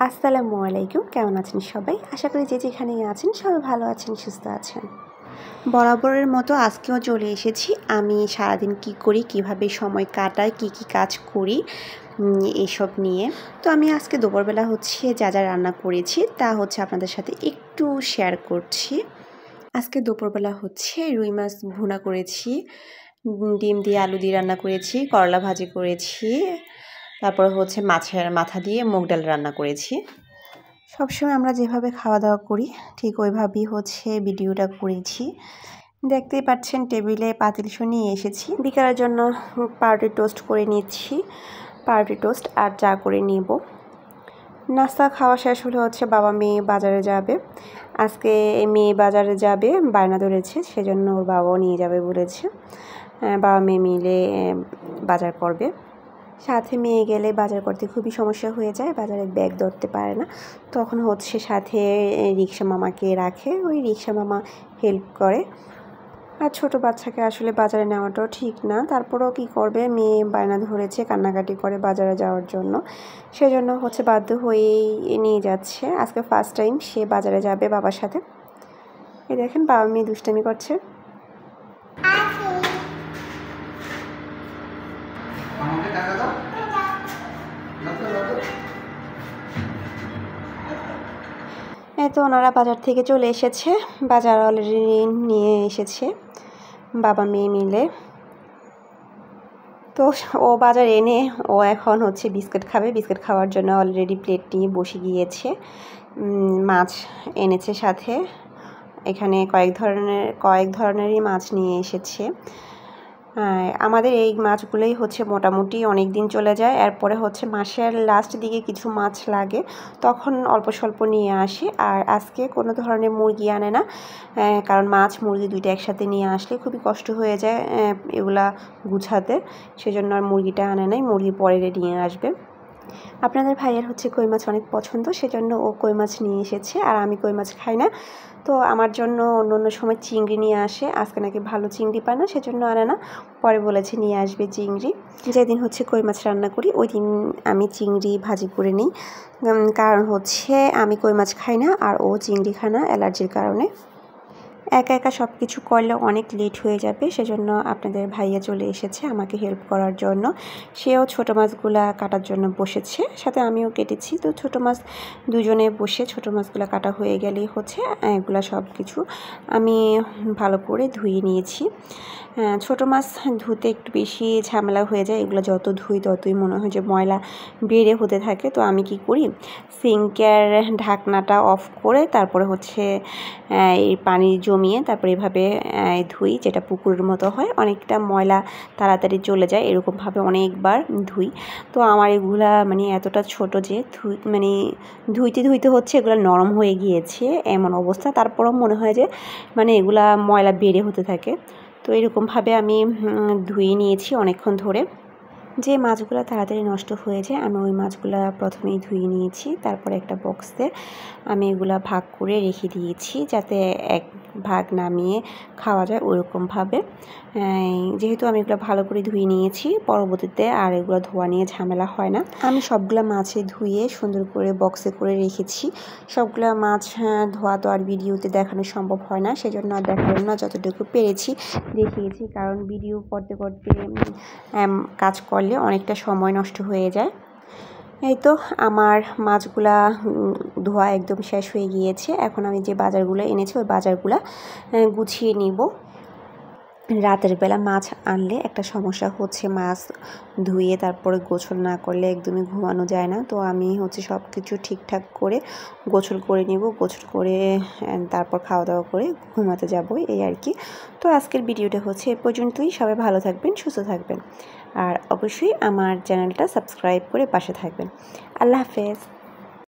আসসালামু আলাইকুম, কেমন আছেন সবাই? আশা করি যে যেখানেই আছেন সবাই ভালো আছেন, সুস্থ আছেন। বরাবরের মতো আজকেও চলে এসেছি আমি সারাদিন কি করি, কিভাবে সময় কাটাই, কি কাজ করি এইসব নিয়ে। তো আমি আজকে দুপুরবেলা যা রান্না করেছি তা আপনাদের সাথে একটু শেয়ার করছি। আজকে দুপুরবেলা রুই মাছ ভুনা করেছি, ডিম দিয়ে আলু দিয়ে রান্না করেছি, করলা ভাজি করেছি, তারপর মাছের মাথা দিয়ে মুগ ডাল রান্না করেছি। সবসময় আমরা যেভাবে খাওয়া দাওয়া করি ঠিক ওইভাবেই ভিডিওটা করেছি। দেখতেই পাচ্ছেন টেবিলে পাতিলশো নিয়ে এসেছি। বিকালের জন্য পাউরুটি টোস্ট করে নিচ্ছি, পাউরুটি টোস্ট আর চা করে নেব। নাস্তা খাওয়া শেষ হলে বাবা মেয়ে বাজারে যাবে। আজকে মেয়ে বাজারে যাবে, বায়না ধরেছে, সেজন্য ওর বাবাও নিয়ে যাবে বলেছে। বাবা মেয়ে মিলে বাজার করবে। সাথে মেয়ে গেলে বাজার করতে খুবই সমস্যা হয়ে যায়, বাজারে ব্যাগ ধরতে পারে না। তখন সাথে রিক্সা মামাকে রাখে, ওই রিক্সা মামা হেল্প করে। আর ছোট বাচ্চাকে আসলে বাজারে নেওয়াটাও ঠিক না, তারপরেও কি করবে, মেয়ে বায়না ধরেছে, কান্নাকাটি করে বাজারে যাওয়ার জন্য, সেজন্য বাধ্য হয়েই নিয়ে যাচ্ছে। আজকে ফার্স্ট টাইম সে বাজারে যাবে বাবার সাথে। এই দেখেন বাবা মেয়ে দুষ্টামি করছে। তো ওনারা বাজার থেকে চলে এসেছে, বাজার অলরেডি নিয়ে এসেছে বাবা মেয়ে মিলে। তো ও বাজার এনে ও এখন বিস্কুট খাবে, বিস্কুট খাওয়ার জন্য অলরেডি প্লেট নিয়ে বসে গিয়েছে। মাছ এনেছে সাথে, এখানে কয়েক ধরনেরই মাছ নিয়ে এসেছে। আমাদের এই মাছগুলোই মোটামুটি অনেক দিন চলে যায়। এরপরে মাসের লাস্ট দিকে কিছু মাছ লাগে, তখন অল্প স্বল্প নিয়ে আসে। আর আজকে কোনো ধরনের মুরগি আনে না, কারণ মাছ মুরগি দুইটা একসাথে নিয়ে আসলে খুবই কষ্ট হয়ে যায় এগুলা গুছাতে, সেজন্য আর মুরগিটা আনে নাই, মুরগি পরে নিয়ে আসবে। আপনাদের ভাইয়ের কই মাছ অনেক পছন্দ, সেজন্য ও কই মাছ নিয়ে এসেছে। আর আমি কই মাছ খাই না, তো আমার জন্য অন্য সময় চিংড়ি নিয়ে আসে। আজকে নাকি ভালো চিংড়ি পায় না, সেজন্য আনে না, পরে বলেছে নিয়ে আসবে চিংড়ি। যেদিন কই মাছ রান্না করি ওই দিন আমি চিংড়ি ভাজি করে নিই, কারণ আমি কই মাছ খাই না আর ও চিংড়ি খায় না অ্যালার্জির কারণে। একা একা সব কিছু করলে অনেক লেট হয়ে যাবে, সেজন্য আপনাদের ভাইয়া চলে এসেছে আমাকে হেল্প করার জন্য। সেও ছোটো মাছগুলা কাটার জন্য বসেছে, সাথে আমিও কেটেছি। তো ছোটো মাছ দুজনে বসে ছোটো মাছগুলো কাটা হয়ে গেলেই এগুলা সব কিছু আমি ভালো করে ধুয়ে নিয়েছি। ছোটো মাছ ধুতে একটু বেশি ঝামেলা হয়ে যায়, এগুলো যত ধুই ততই মনে হয় যে ময়লা বেড়ে হতে থাকে। তো আমি কি করি, সিঙ্কের ঢাকনাটা অফ করে তারপরে এই পানি জমিয়ে তারপরে এভাবে ধুই, যেটা পুকুরের মতো হয়, অনেকটা ময়লা তাড়াতাড়ি চলে যায়, এরকমভাবে অনেকবার ধুই। তো আমার এগুলা এতটা ছোট যে ধুইতে এগুলো নরম হয়ে গিয়েছে এমন অবস্থা, তারপরেও মনে হয় যে এগুলা ময়লা বেড়ে হতে থাকে। তো এরকমভাবে আমি ধুয়ে নিয়েছি অনেকক্ষণ ধরে। যে মাছগুলো তাড়াতাড়ি নষ্ট হয়ে যায় আমি ওই মাছগুলো প্রথমেই ধুয়ে নিয়েছি, তারপরে একটা বক্সে আমি এগুলা ভাগ করে রেখে দিয়েছি, যাতে এক ভাগ নামিয়ে খাওয়া যায় ওরকমভাবে। যেহেতু আমি এগুলো ভালো করে ধুয়ে নিয়েছি, পরবর্তীতে আর এগুলো ধোয়া নিয়ে ঝামেলা হয় না। আমি সবগুলা মাছে ধুয়ে সুন্দর করে বক্সে করে রেখেছি। সবগুলা মাছ ধোয়া তো আর ভিডিওতে দেখানো সম্ভব হয় না, সেজন্য আর দেখালাম না, যতটুকু পেরেছি দেখিয়েছি, কারণ ভিডিও করতে করতে কাজ করলে অনেকটা সময় নষ্ট হয়ে যায়। এই তো আমার মাছগুলা ধোয়া একদম শেষ হয়ে গিয়েছে। এখন আমি যে বাজারগুলো এনেছি ওই বাজারগুলো গুছিয়ে নিব। রাতের বেলা মাছ আনলে একটা সমস্যা মাছ ধুয়ে তারপরে গোসল না করলে একদমই ঘুমানো যায় না। তো আমি সব কিছু ঠিকঠাক করে গোসল করে নিব, গোসল করে তারপর খাওয়া দাওয়া করে ঘুমাতে যাব, এই আর কি। তো আজকের ভিডিওটা এ পর্যন্তই। সবাই ভালো থাকবেন, সুস্থ থাকবেন, আর অবশ্যই আমার চ্যানেলটা সাবস্ক্রাইব করে পাশে থাকবেন। আল্লাহ হাফেজ।